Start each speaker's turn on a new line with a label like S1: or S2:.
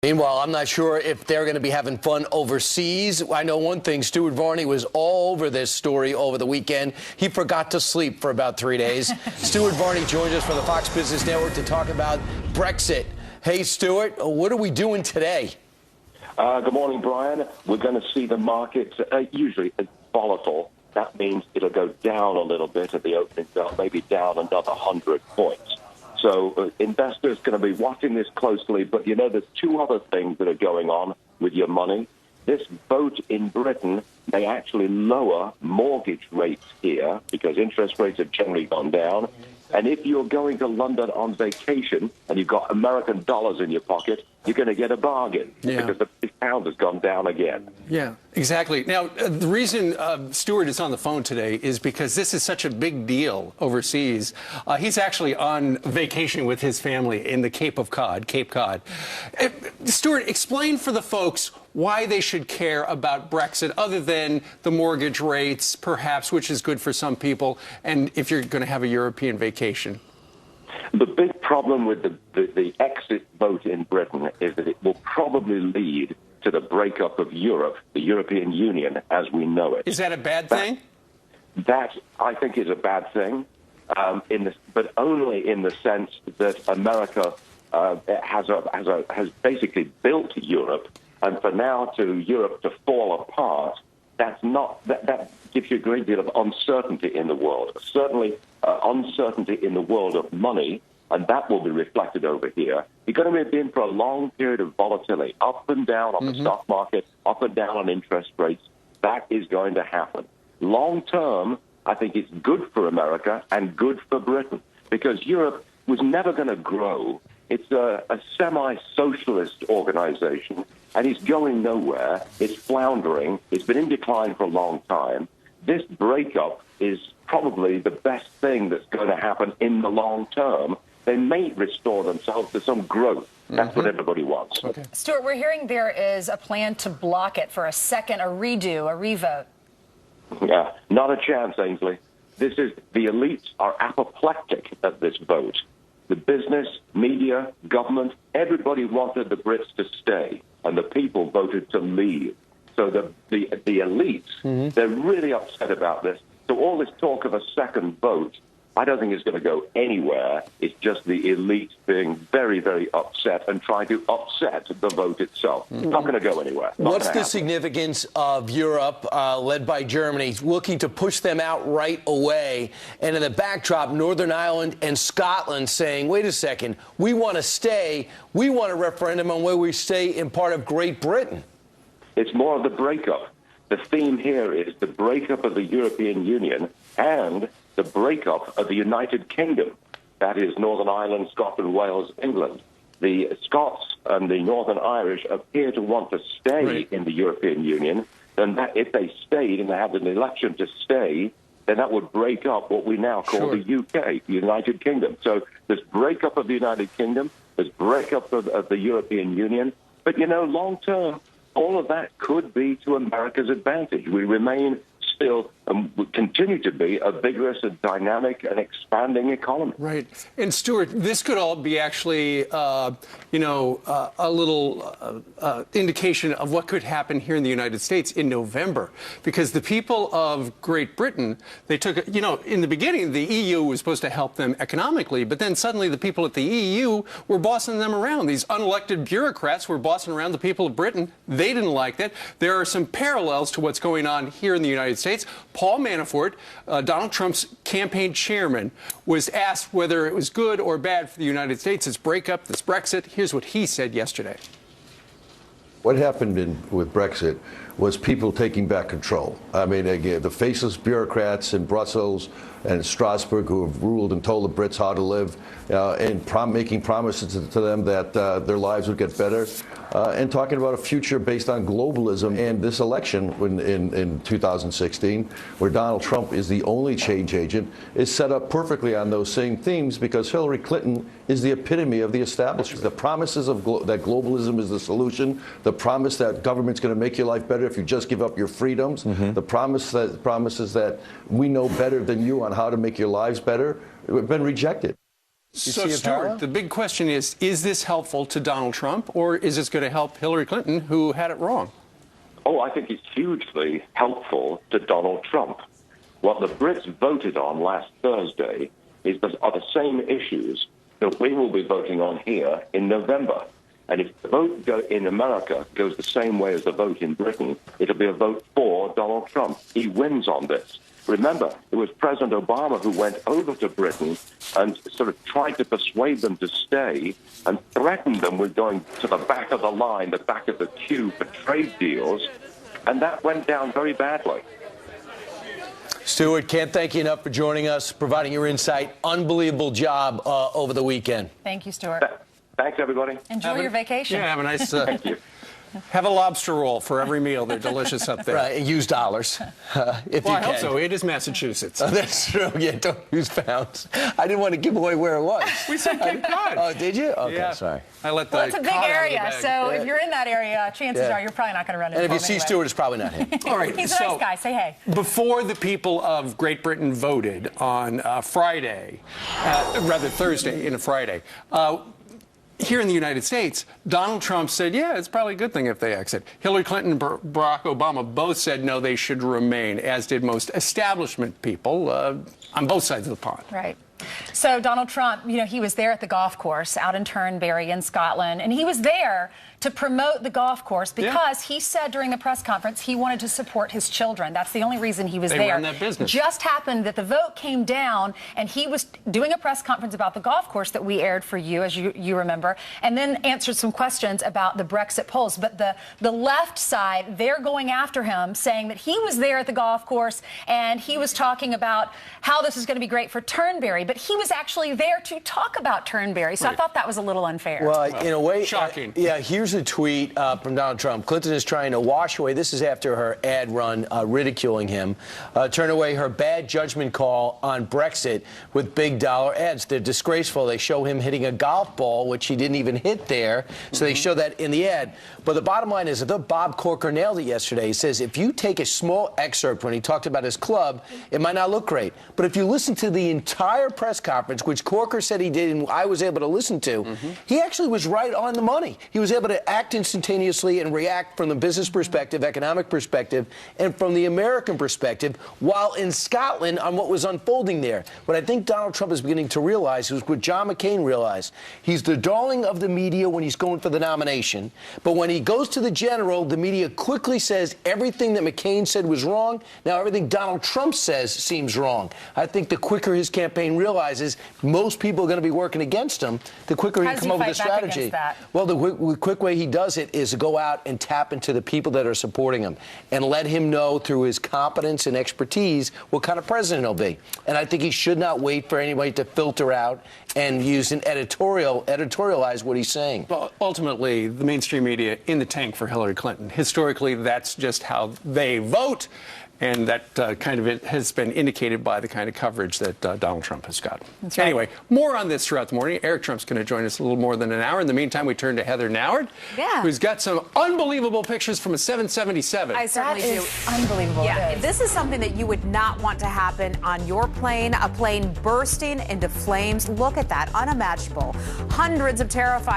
S1: Meanwhile, I'm not sure if they're going to be having fun overseas. I know one thing, Stuart Varney was all over this story over the weekend. He forgot to sleep for about 3 days. Stuart Varney joins us from the Fox Business Network to talk about Brexit. Hey, Stuart, what are we doing today?
S2: Good morning, Brian. We're going to see the market usually volatile. That means it'll go down a little bit at the opening bell, maybe down another 100 points. So investors are going to be watching this closely. But, you know, there's two other things that are going on with your money. This vote in Britain may actually lower mortgage rates here because interest rates have generally gone down. And if you're going to London on vacation and you've got American dollars in your pocket, you're going to get a bargain because the pound has gone down again.
S3: Yeah, exactly. Now, the reason Stuart is on the phone today is because this is such a big deal overseas. He's actually on vacation with his family in the Cape Cod. Stuart, explain for the folks why they should care about Brexit other than the mortgage rates, perhaps, which is good for some people, and if you're going to have a European vacation.
S2: The big problem with the exit vote in Britain is that it will probably lead to the breakup of Europe, the European Union, as we know it.
S3: Is that a bad thing?
S2: That, I think, is a bad thing, but only in the sense that America has basically built Europe, and for now Europe to fall apart, that gives you a great deal of uncertainty in the world. Certainly uncertainty in the world of money, and that will be reflected over here. You're going to be in for a long period of volatility, up and down on the stock market, up and down on interest rates. That is going to happen. Long term, I think it's good for America and good for Britain because Europe was never going to grow. It's a semi-socialist organization, and it's going nowhere. It's floundering. It's been in decline for a long time. This breakup is probably the best thing that's going to happen in the long term. They may restore themselves to some growth. That's what everybody wants.
S4: Okay. Stuart, we're hearing there is a plan to block it for a redo, a revote.
S2: Yeah, not a chance, Ainsley. The elites are apoplectic at this vote. The business, media, government, everybody wanted the Brits to stay, and the people voted to leave. So the elites, they're really upset about this. So all this talk of a second vote, I don't think it's going to go anywhere. It's just the elites being very, very upset and trying to upset the vote itself. It's not going to go anywhere.
S1: What's the significance of Europe, led by Germany, looking to push them out right away? And in the backdrop, Northern Ireland and Scotland saying, wait a second, we want to stay. We want a referendum on where we stay in part of Great Britain.
S2: It's more of the breakup. The theme here is the breakup of the European Union and the breakup of the United Kingdom. That is Northern Ireland, Scotland, Wales, England. The Scots and the Northern Irish appear to want to stay in the European Union. And that if they stayed and they had an election to stay, then that would break up what we now call the UK, the United Kingdom. So there's breakup of the United Kingdom, there's breakup of the European Union. But, you know, long term, all of that could be to America's advantage. We remain still and continue to be a vigorous and dynamic and expanding economy.
S3: Right. And Stuart, this could all be actually, a little indication of what could happen here in the United States in November, because the people of Great Britain, they took, in the beginning, the EU was supposed to help them economically, but then suddenly the people at the EU were bossing them around. These unelected bureaucrats were bossing around the people of Britain. They didn't like that. There are some parallels to what's going on here in the United States. Paul Manafort, Donald Trump's campaign chairman, was asked whether it was good or bad for the United States, this breakup, this Brexit. Here's what he said yesterday.
S5: What happened with Brexit was people taking back control. I mean, again, the faceless bureaucrats in Brussels and Strasbourg who have ruled and told the Brits how to live, and making promises to them that their lives would get better, and talking about a future based on globalism. And this election in 2016, where Donald Trump is the only change agent, is set up perfectly on those same themes because Hillary Clinton is the epitome of the establishment. The promises of that globalism is the solution, the promise that government's going to make your life better if you just give up your freedoms, the promises that we know better than you on how to make your lives better, have been rejected.
S3: So,
S1: see a
S3: Stuart,
S1: parallel?
S3: the big question is this helpful to Donald Trump, or is this going to help Hillary Clinton, who had it wrong?
S2: Oh, I think it's hugely helpful to Donald Trump. What the Brits voted on last Thursday are the same issues that we will be voting on here in November. And if the vote in America goes the same way as the vote in Britain, it'll be a vote for Donald Trump. He wins on this. Remember, it was President Obama who went over to Britain and sort of tried to persuade them to stay and threatened them with going to the back of the line, the back of the queue for trade deals. And that went down very badly.
S1: Stuart, can't thank you enough for joining us, providing your insight. Unbelievable job over the weekend.
S4: Thank you, Stuart.
S2: Thanks, everybody.
S4: Enjoy your vacation.
S3: Yeah, have a nice.
S2: Thank you.
S3: Have a lobster roll for every meal. They're delicious up there.
S1: Right, and use dollars if
S3: Well,
S1: you
S3: I
S1: can.
S3: hope so. It is Massachusetts.
S1: Oh, that's true. Yeah, don't use pounds. I didn't want to give away where it was.
S3: We said Cape Cod.
S1: Oh, did you? Okay,
S3: Yeah.
S1: sorry.
S3: I let the
S4: Well, it's a big
S3: cod out of the
S4: area,
S3: bag.
S4: so if you're in that area, chances
S1: Yeah.
S4: are you're probably not going to run into
S1: And if you
S4: him
S1: see
S4: anyway.
S1: Stuart, it's probably not him.
S3: All right,
S4: He's a
S3: so
S4: nice guy. Say hey.
S3: before the people of Great Britain voted on Friday, rather Thursday into Friday, here in the United States, Donald Trump said, yeah, it's probably a good thing if they exit. Hillary Clinton and Barack Obama both said, no, they should remain, as did most establishment people on both sides of the pond.
S4: Right. So Donald Trump, he was there at the golf course out in Turnberry in Scotland, and he was there to promote the golf course because he said during the press conference he wanted to support his children. That's the only reason he was
S3: They
S4: there.
S3: run that business.
S4: Just happened that the vote came down, and he was doing a press conference about the golf course that we aired for you, as you remember, and then answered some questions about the Brexit polls. But the left side, they're going after him, saying that he was there at the golf course and he was talking about how this is going to be great for Turnberry, but he was actually there to talk about Turnberry. So I thought that was a little unfair.
S1: Well, in a way,
S3: shocking.
S1: Yeah, here's a tweet from Donald Trump. Clinton is trying to wash away, this is after her ad run ridiculing him, turn away her bad judgment call on Brexit with big dollar ads. They're disgraceful. They show him hitting a golf ball, which he didn't even hit there. So they show that in the ad. But the bottom line is, I thought Bob Corker nailed it yesterday. He says, if you take a small excerpt when he talked about his club, it might not look great. But if you listen to the entire press conference, which Corker said he did and I was able to listen to, he actually was right on the money. He was able to act instantaneously and react from the business perspective, economic perspective, and from the American perspective, while in Scotland on what was unfolding there. What I think Donald Trump is beginning to realize is what John McCain realized. He's the darling of the media when he's going for the nomination, but when he goes to the general, the media quickly says everything that McCain said was wrong. Now everything Donald Trump says seems wrong. I think the quicker his campaign realizes most people are going to be working against him, the quicker he can come up with a strategy. Well, the quick way he does it is to go out and tap into the people that are supporting him and let him know through his competence and expertise what kind of president he'll be. And I think he should not wait for anybody to filter out and use an editorialize what he's saying.
S3: Well, ultimately, the mainstream media in the tank for Hillary Clinton. Historically, that's just how they vote. And that kind of has been indicated by the kind of coverage that Donald Trump has got.
S4: That's right.
S3: Anyway, more on this throughout the morning. Eric Trump's going to join us a little more than an hour. In the meantime, we turn to Heather Noward, who's got some unbelievable pictures from a 777.
S6: I certainly
S4: That
S6: do.
S4: is unbelievable.
S6: Yeah,
S4: It is.
S6: this is something that you would not want to happen on your plane, a plane bursting into flames. Look at that, unimaginable. Hundreds of terrified